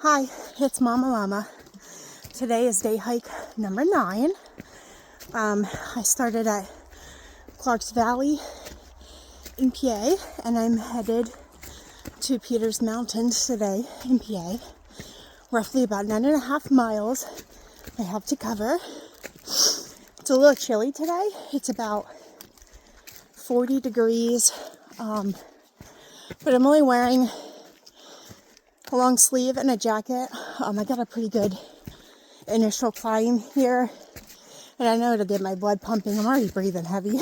Hi, it's Mama Llama. Today is day hike number 9. I started at Clark's Valley in PA, and I'm headed to Peters Mountains today in PA. Roughly about 9.5 miles I have to cover. It's a little chilly today. It's about 40 degrees, but I'm only wearing a long sleeve and a jacket. I got a pretty good initial climb here, and I know it'll get my blood pumping. I'm already breathing heavy.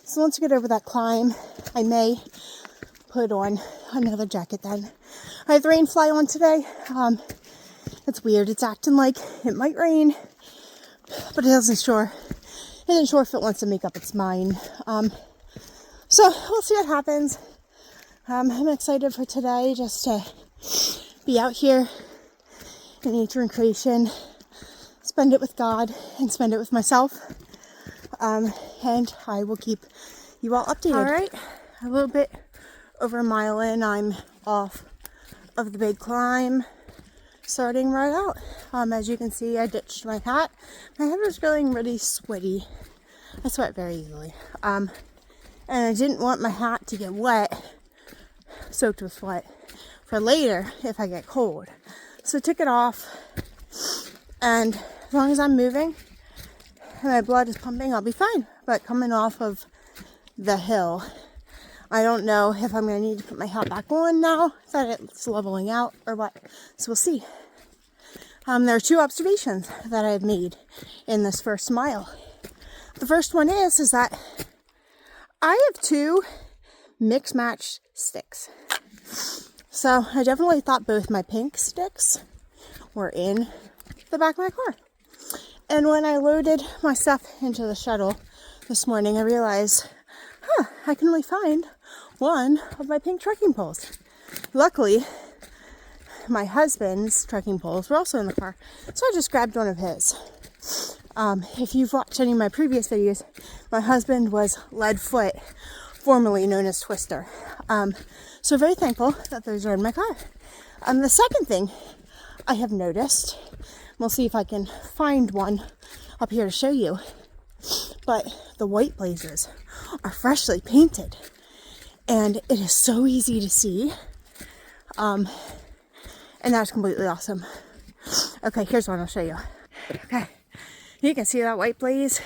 So once we get over that climb, I may put on another jacket then. I have the rain fly on today. It's weird. It's acting like it might rain, but it isn't sure if it wants to make up its mind. So we'll see what happens. I'm excited for today just to be out here in nature and creation, spend it with God and spend it with myself. And I will keep you all updated. All right, a little bit over a mile in, I'm off of the big climb, starting right out. As you can see, I ditched my hat. My head was feeling really sweaty. I sweat very easily. And I didn't want my hat to get wet, soaked with sweat, for later if I get cold. So I took it off, and as long as I'm moving and my blood is pumping, I'll be fine. But coming off of the hill, I don't know if I'm going to need to put my hat back on now that it's leveling out or what. So we'll see. There are 2 observations that I've made in this first mile. The first one is that I have 2 mix-match sticks. So I definitely thought both my pink sticks were in the back of my car. And when I loaded my stuff into the shuttle this morning, I realized, I can only find one of my pink trekking poles. Luckily, my husband's trekking poles were also in the car, so I just grabbed one of his. If you've watched any of my previous videos, my husband was Leadfoot, formerly known as Twister. So very thankful that those are in my car. The second thing I have noticed, we'll see if I can find one up here to show you, but the white blazers are freshly painted, and it is so easy to see, and that's completely awesome. Okay, here's one I'll show you. Okay, you can see that white blaze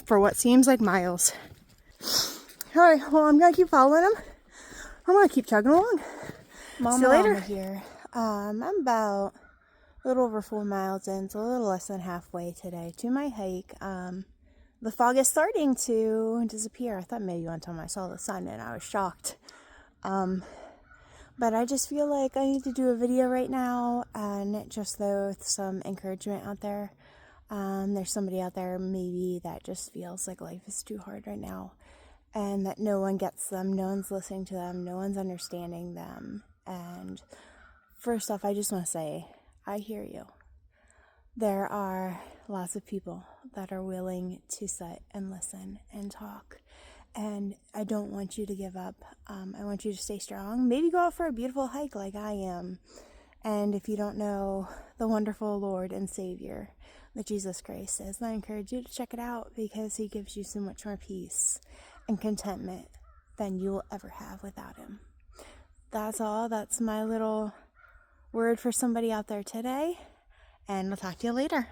for what seems like miles. All right, well, I'm gonna keep following them. I'm gonna keep chugging along. See you later. Here. I'm about a little over 4 miles in, so a little less than halfway today to my hike. The fog is starting to disappear. I thought maybe one time I saw the sun and I was shocked. But I just feel like I need to do a video right now and just throw some encouragement out there. There's somebody out there maybe that just feels like life is too hard right now, and that no one gets them, no one's listening to them, no one's understanding them. And first off, I just want to say, I hear you. There are lots of people that are willing to sit and listen and talk, and I don't want you to give up. I want you to stay strong. Maybe go out for a beautiful hike like I am. And if you don't know the wonderful Lord and Savior that Jesus Christ is, I encourage you to check it out, because he gives you so much more peace and contentment than you will ever have without him. That's all. That's my little word for somebody out there today, and I'll talk to you later.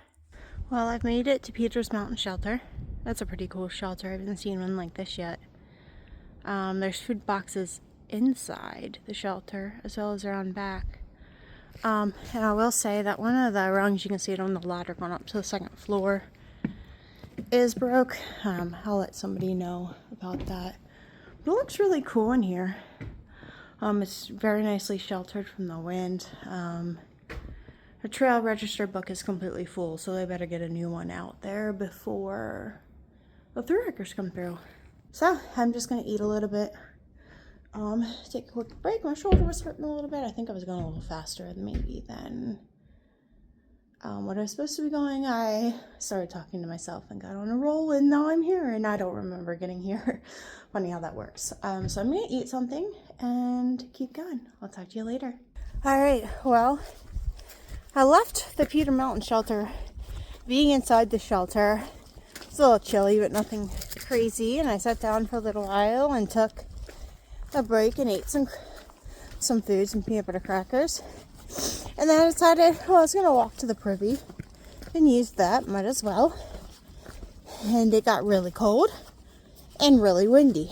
Well, I've made it to Peters Mountain Shelter. That's a pretty cool shelter. I haven't seen one like this yet. There's food boxes inside the shelter as well as around back. And I will say that one of the rungs, you can see it on the ladder going up to the 2nd floor, is broke. I'll let somebody know about that. But it looks really cool in here. It's very nicely sheltered from the wind. The trail register book is completely full, so they better get a new one out there before the thru hikers come through. So I'm just gonna eat a little bit, take a quick break. My shoulder was hurting a little bit. I think I was going a little faster maybe than What I was supposed to be going, I started talking to myself and got on a roll, and now I'm here, and I don't remember getting here. Funny how that works. So I'm gonna eat something and keep going. I'll talk to you later. All right, well, I left the Peter Mountain shelter. Being inside the shelter, it's a little chilly, but nothing crazy, and I sat down for a little while and took a break and ate some food, some peanut butter crackers. And then I decided, well, I was going to walk to the privy and use that, might as well. And it got really cold and really windy.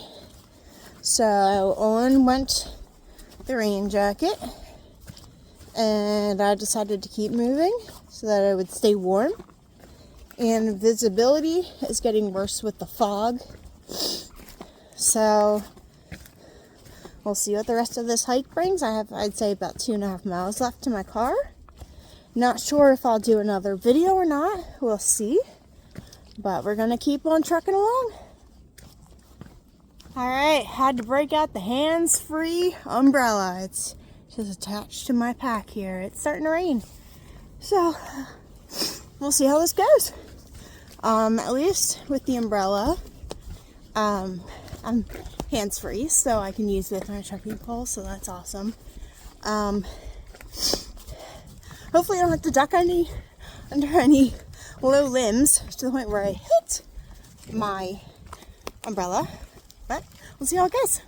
So on went the rain jacket, and I decided to keep moving so that I would stay warm. And visibility is getting worse with the fog. So we'll see what the rest of this hike brings. I have, I'd say, about 2.5 miles left to my car. Not sure if I'll do another video or not. We'll see. But we're going to keep on trucking along. Alright, had to break out the hands-free umbrella. It's just attached to my pack here. It's starting to rain. So, we'll see how this goes. At least with the umbrella, I'm hands-free, so I can use it with my trekking pole, so that's awesome. Hopefully I don't have to duck under any low limbs to the point where I hit my umbrella, but we'll see how it goes.